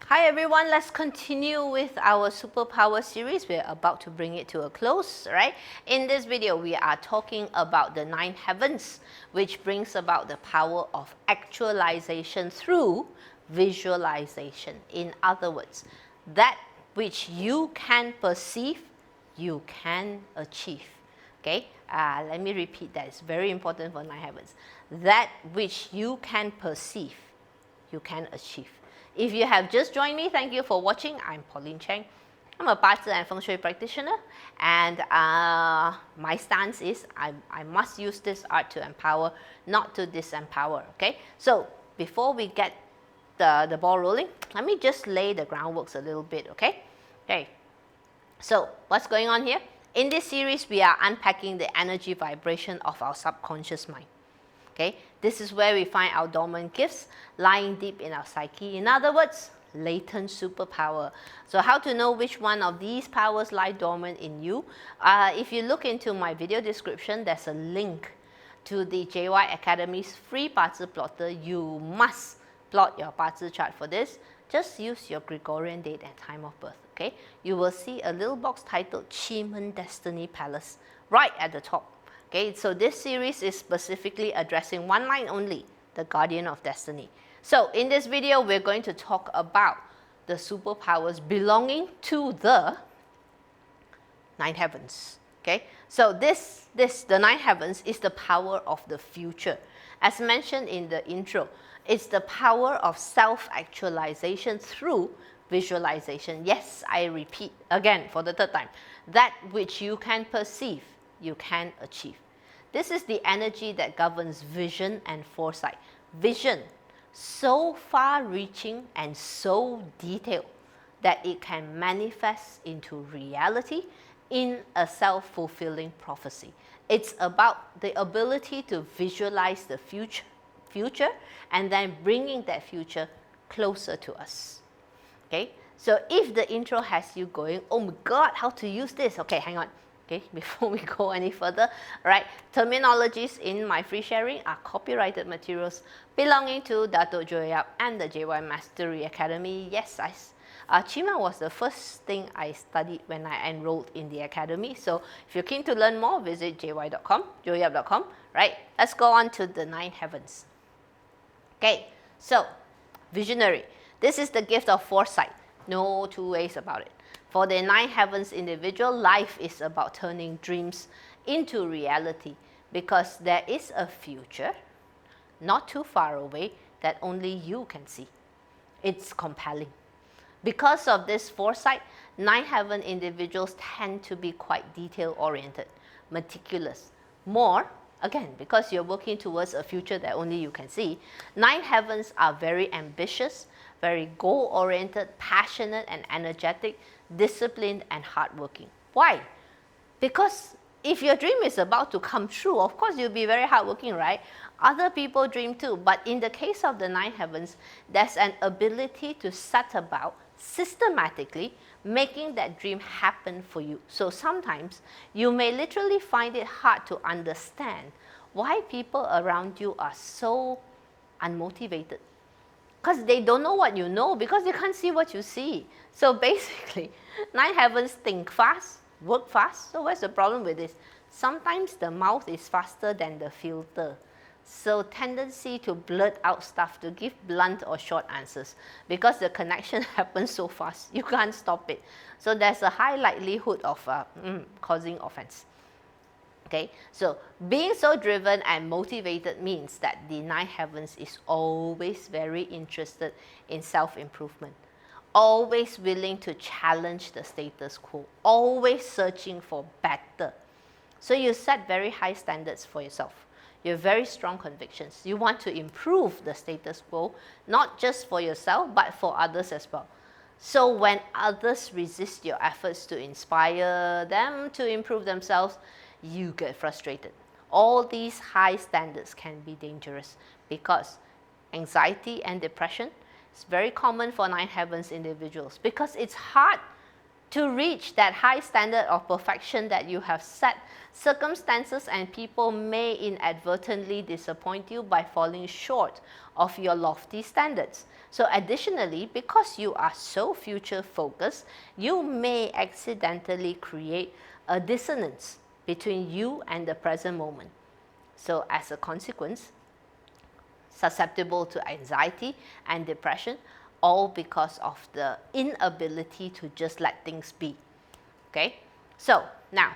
Hi everyone, let's continue with our superpower series. We're about to bring it to a close, right? In this video, we are talking about the 9 heavens, which brings about the power of actualization through visualization. In other words, that which you can perceive, you can achieve. Okay, let me repeat that. It's very important for 9 heavens. That which you can perceive, you can achieve. If you have just joined me, thank you for watching. I'm Pauline Cheng. I'm a Bazi and Feng Shui practitioner, and my stance is I must use this art to empower, not to disempower. Okay, so before we get the ball rolling, let me just lay the groundworks a little bit. Okay. So what's going on here? In this series, we are unpacking the energy vibration of our subconscious mind. Okay, this is where we find our dormant gifts lying deep in our psyche. In other words, latent superpower. So how to know which one of these powers lie dormant in you? If you look into my video description, there's a link to the JY Academy's free Bazi plotter. You must plot your Bazi chart for this. Just use your Gregorian date and time of birth. Okay, you will see a little box titled Qimen Destiny Palace right at the top. Okay, so this series is specifically addressing one line only, the Guardian of Destiny. So in this video, we're going to talk about the superpowers belonging to the 9 heavens. Okay, so the 9 heavens is the power of the future. As mentioned in the intro, it's the power of self-actualization through visualization. Yes, I repeat again for the third time. That which you can perceive, you can achieve. This is the energy that governs vision and foresight. Vision, so far-reaching and so detailed that it can manifest into reality in a self-fulfilling prophecy. It's about the ability to visualize the future and then bringing that future closer to us. Okay, so if the intro has you going, oh my God, how to use this? Okay, hang on. Okay, before we go any further, right? Terminologies in my free sharing are copyrighted materials belonging to Dato' Joe Yap and the JY Mastery Academy. Yes, Qimen was the first thing I studied when I enrolled in the academy. So if you're keen to learn more, visit jy.com, joeyap.com. Right? Let's go on to the 9 heavens. Okay, so visionary. This is the gift of foresight. No two ways about it. For the 9 heavens individual, life is about turning dreams into reality because there is a future not too far away that only you can see. It's compelling. Because of this foresight, 9 heaven individuals tend to be quite detail-oriented, meticulous. More, again, because you're working towards a future that only you can see, 9 heavens are very ambitious, very goal-oriented, passionate and energetic, disciplined and hardworking. Why? Because if your dream is about to come true, of course you'll be very hardworking, right? Other people dream too, but in the case of the 9 heavens, there's an ability to set about systematically making that dream happen for you. So sometimes you may literally find it hard to understand why people around you are so unmotivated. Because they don't know what you know, because they can't see what you see. So basically, 9 heavens think fast, work fast. So what's the problem with this? Sometimes the mouth is faster than the filter. So tendency to blurt out stuff, to give blunt or short answers, because the connection happens so fast, you can't stop it. So there's a high likelihood of causing offense. Okay, so being so driven and motivated means that the 9 heavens is always very interested in self-improvement, always willing to challenge the status quo, always searching for better. So you set very high standards for yourself. You have very strong convictions. You want to improve the status quo, not just for yourself, but for others as well. So when others resist your efforts to inspire them to improve themselves, you get frustrated. All these high standards can be dangerous because anxiety and depression is very common for 9 heavens individuals because it's hard To reach that high standard of perfection that you have set, circumstances and people may inadvertently disappoint you by falling short of your lofty standards. So additionally, because you are so future focused, you may accidentally create a dissonance between you and the present moment. So as a consequence, susceptible to anxiety and depression, all because of the inability to just let things be. Okay, so now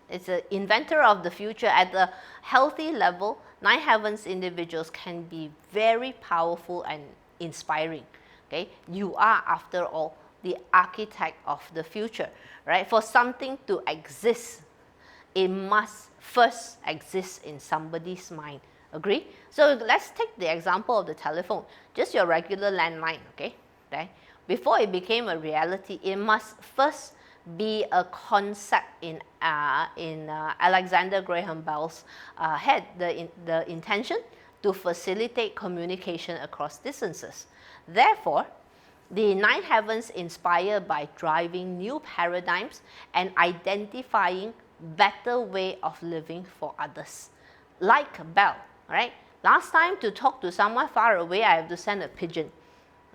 it's an inventor of the future. At the healthy level, nine heavens individuals can be very powerful and inspiring. Okay, you are, after all, the architect of the future, right? For something to exist, it must first exist in somebody's mind. Agree? So let's take the example of the telephone, just your regular landline, okay? Right? Before it became a reality, it must first be a concept in Alexander Graham Bell's head, the intention to facilitate communication across distances. Therefore, the nine heavens inspire by driving new paradigms and identifying better way of living for others. Like Bell, right? Last time, to talk to someone far away, I have to send a pigeon.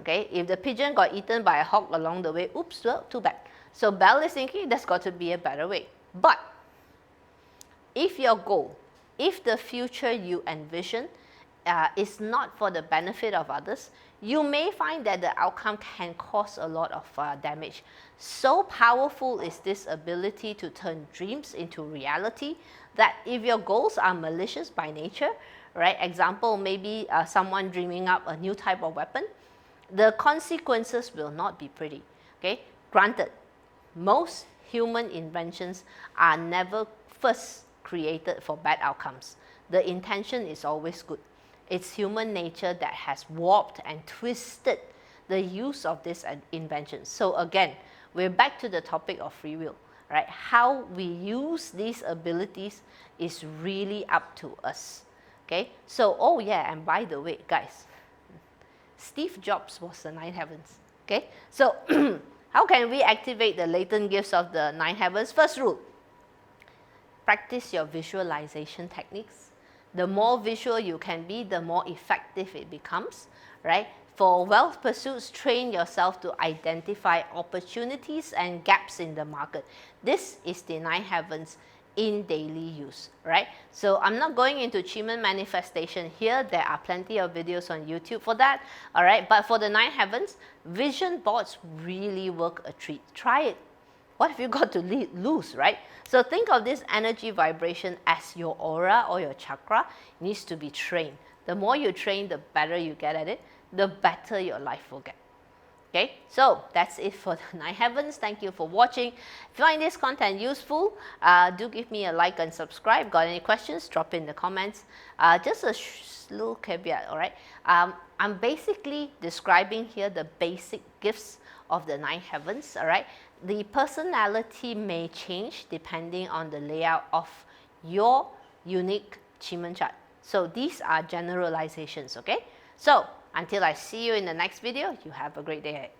Okay, if the pigeon got eaten by a hawk along the way, oops, well, too bad. So Bell is thinking there's got to be a better way. But if your goal, if the future you envision is not for the benefit of others, you may find that the outcome can cause a lot of damage. So powerful is this ability to turn dreams into reality that if your goals are malicious by nature, right? Example, maybe someone dreaming up a new type of weapon, the consequences will not be pretty. Okay? Granted, most human inventions are never first created for bad outcomes. The intention is always good. It's human nature that has warped and twisted the use of this invention. So again, we're back to the topic of free will, right? How we use these abilities is really up to us. Okay? So, oh yeah, and by the way, guys, Steve Jobs was the nine heavens. Okay? So, how can we activate the latent gifts of the nine heavens? First rule, practice your visualization techniques. The more visual you can be, the more effective it becomes, right? For wealth pursuits, train yourself to identify opportunities and gaps in the market. This is the nine heavens in daily use, right? So I'm not going into Qimen manifestation here. There are plenty of videos on YouTube for that, all right? But for the nine heavens, vision boards really work a treat. Try it. What have you got to lose, right? So think of this energy vibration as your aura or your chakra. It needs to be trained. The more you train, the better you get at it, the better your life will get. Okay, so that's it for the nine heavens. Thank you for watching. If you find this content useful, do give me a like and subscribe. Got any questions? Drop in the comments. Just a little caveat, all right? I'm basically describing here the basic gifts of the nine heavens, all right? The personality may change depending on the layout of your unique Qimen chart. So these are generalizations, okay? So until I see you in the next video, you have a great day ahead.